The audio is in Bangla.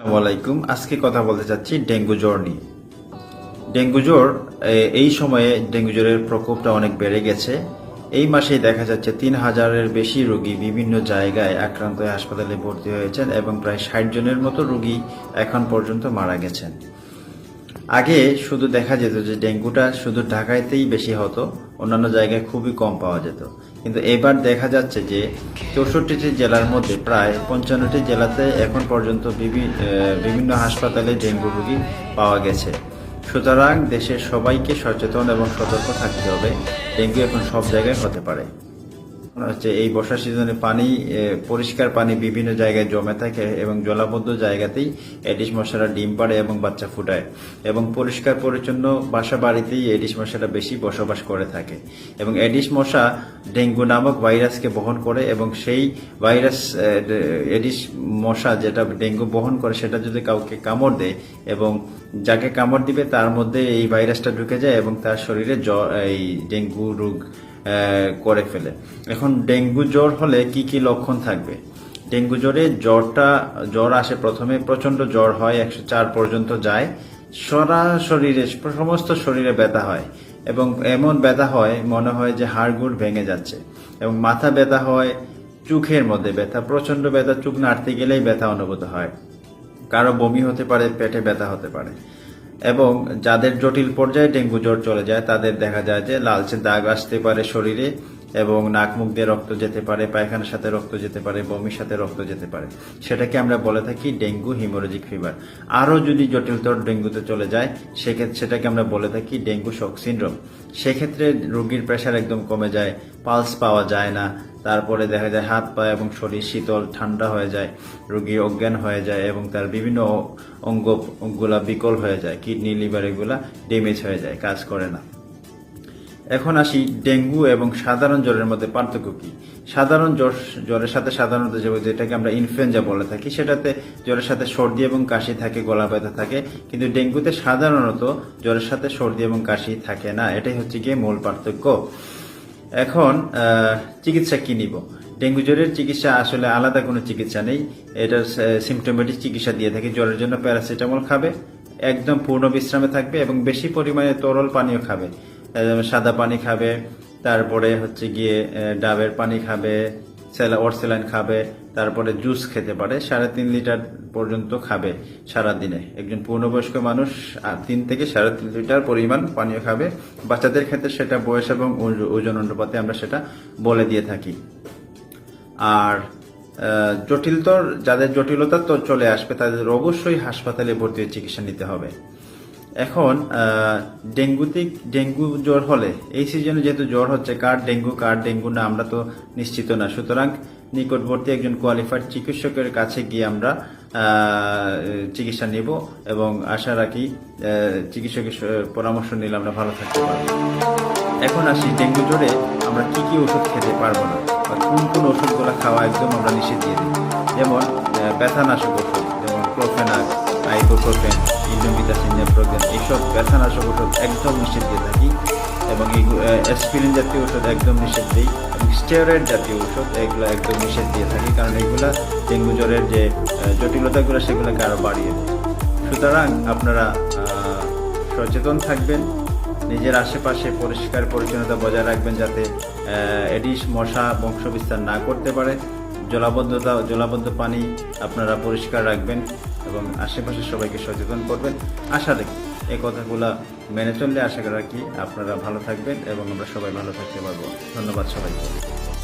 আসসালামাইকুম। আজকে কথা বলতে চাচ্ছি ডেঙ্গু জ্বর নিয়ে। ডেঙ্গু জ্বর এই সময়ে ডেঙ্গু জ্বরের প্রকোপটা অনেক বেড়ে গেছে। এই মাসেই দেখা যাচ্ছে ৩,০০০-এর বেশি রোগী বিভিন্ন জায়গায় আক্রান্ত হয়ে হাসপাতালে ভর্তি হয়েছেন এবং প্রায় ৬০ জনের মতো রোগী এখন পর্যন্ত মারা গেছেন। আগে শুধু দেখা যেত যে ডেঙ্গুটা শুধু ঢাকাতেই বেশি হতো, অন্যান্য জায়গায় খুবই কম পাওয়া যেত। কিন্তু এবার দেখা যাচ্ছে যে ৬৪টি জেলার মধ্যে প্রায় ৫৫টি জেলাতে এখন পর্যন্ত বিভিন্ন হাসপাতালে ডেঙ্গু রোগী পাওয়া গেছে। সুতরাং দেশের সবাইকে সচেতন এবং সতর্ক থাকতে হবে। ডেঙ্গু এখন সব জায়গায় হতে পারে। হচ্ছে এই বর্ষা সিজনে পরিষ্কার পানি বিভিন্ন জায়গায় জমে থাকে এবং জলাবদ্ধ জায়গাতেই এডিস মশারা ডিম পাড়ে এবং বাচ্চা ফুটায় এবং পরিষ্কার পরিচ্ছন্ন বাসা বাড়িতেই এডিস মশারা বেশি বসবাস করে থাকে এবং এডিস মশা ডেঙ্গু নামক ভাইরাসকে বহন করে এবং সেই ভাইরাস এডিস মশা যেটা ডেঙ্গু বহন করে সেটা যদি কাউকে কামড় দেয় এবং যাকে কামড় দিবে তার মধ্যে এই ভাইরাসটা ঢুকে যায় এবং তার শরীরে এই ডেঙ্গু রোগ করে ফেলে। এখন ডেঙ্গু জ্বর হলে কি কি লক্ষণ থাকবে? ডেঙ্গু জ্বরে জ্বর আসে, প্রথমে প্রচন্ড জ্বর হয়, 104 পর্যন্ত যায়, সমস্ত শরীরে ব্যথা হয় এবং এমন ব্যথা হয় মনে হয় যে হাড়গোড় ভেঙে যাচ্ছে এবং মাথা ব্যথা হয়, চোখের মধ্যে ব্যথা, প্রচন্ড ব্যথা, চোখ নাড়তে গেলেই ব্যথা অনুভূত হয়, কারো বমি হতে পারে, পেটে ব্যথা হতে পারে এবং যাদের জটিল পর্যায়ে ডেঙ্গু জ্বর চলে যায় তাদের দেখা যায় যে লালচে দাগ আসতে পারে শরীরে এবং নাক মুখ দিয়ে রক্ত যেতে পারে, পায়খানার সাথে রক্ত যেতে পারে, বমির সাথে রক্ত যেতে পারে। সেটাকে আমরা বলে থাকি ডেঙ্গু হিমোরেজিক ফিভার। আরও যদি জটিলতর ডেঙ্গুতে চলে যায় সেক্ষেত্রে সেটাকে আমরা বলে থাকি ডেঙ্গু শক সিনড্রোম। সেক্ষেত্রে রোগীর প্রেশার একদম কমে যায়, পালস পাওয়া যায় না, তারপরে দেখা যায় হাত পা এবং শরীর শীতল ঠান্ডা হয়ে যায়, রোগী অজ্ঞান হয়ে যায় এবং তার বিভিন্ন অঙ্গগুলা বিকল হয়ে যায়, কিডনি লিভার এগুলা ড্যামেজ হয়ে যায়, কাজ করে না। এখন আসি ডেঙ্গু এবং সাধারণ জ্বরের মধ্যে পার্থক্য কি। সাধারণ জ্বরের সাথে সাধারণত যেটাকে আমরা ইনফ্লুয়েঞ্জা বলে থাকি, সেটাতে জ্বরের সাথে সর্দি এবং কাশি থাকে, গলা ব্যথা থাকে, কিন্তু ডেঙ্গুতে সাধারণত জ্বরের সাথে সর্দি এবং কাশি থাকে না। এটাই হচ্ছে গিয়ে মূল পার্থক্য। এখন চিকিৎসা কি নিব? ডেঙ্গু জ্বরের চিকিৎসা আসলে আলাদা কোনো চিকিৎসা নেই, এটার সিমটোমেটিক চিকিৎসা দিয়ে থাকি। জ্বরের জন্য প্যারাসিটামল খাবে, একদম পূর্ণ বিশ্রামে থাকবে এবং বেশি পরিমাণে তরল পানীয় খাবে, সাদা পানি খাবে, তারপরে হচ্ছে গিয়ে ডাবের পানি খাবে, অরসেলাইন খাবে, তারপরে জুস খেতে পারে, 3.5 লিটার পর্যন্ত খাবে সারাদিনে। একজন পূর্ণবয়স্ক মানুষ 3 থেকে 3.5 লিটার পরিমাণ পানীয় খাবে। বাচ্চাদের ক্ষেত্রে সেটা বয়স এবং ওজন অনুপাতে আমরা সেটা বলে দিয়ে থাকি। আর যাদের জটিলতা তো চলে আসবে তাদের অবশ্যই হাসপাতালে ভর্তি হয়ে চিকিৎসা নিতে হবে। এখন ডেঙ্গু জ্বর হলে এই সিজনে যেহেতু জ্বর হচ্ছে, কার ডেঙ্গু না আমরা তো নিশ্চিত না। সুতরাং নিকটবর্তী একজন কোয়ালিফাইড চিকিৎসকের কাছে গিয়ে আমরা চিকিৎসা নিব এবং আশা রাখি চিকিৎসকের পরামর্শ নিলে আমরা ভালো থাকতে পারবো। এখন আসি ডেঙ্গু জ্বরে আমরা কি কি ওষুধ খেতে পারবো না বা কোন ওষুধগুলো খাওয়া একদম আমরা নিষেধ দিয়ে দিই। যেমন ব্যথানাশক ওষুধ, যেমন ক্লোফেনাক, আইবোপ্রোফেন, ইন্ডোমিথাসিন, নেপ্রোজেন, এইসব ব্যথানাশক ওষুধ একদম নিষেধ দিয়ে থাকি এবং অ্যাসপিরিন জাতীয় ওষুধ একদম নিষেধ দিই এবং স্টেরয়েড জাতীয় ওষুধ এগুলো একদম নিষেধ দিয়ে থাকি, কারণ এগুলা ডেঙ্গু জ্বরের যে জটিলতাগুলো সেগুলোকে আরও বাড়িয়ে দেয়। সুতরাং আপনারা সচেতন থাকবেন, নিজের আশেপাশে পরিষ্কার পরিচ্ছন্নতা বজায় রাখবেন যাতে এডিস মশা বংশবিস্তার না করতে পারে। জলাবদ্ধ পানি আপনারা পরিষ্কার রাখবেন এবং আশেপাশের সবাইকে সচেতন করবেন। আশা রাখি এই কথাগুলো মেনে চললে আশা রাখি আপনারা ভালো থাকবেন এবং আমরা সবাই ভালো থাকতে পারবো। ধন্যবাদ সবাইকে।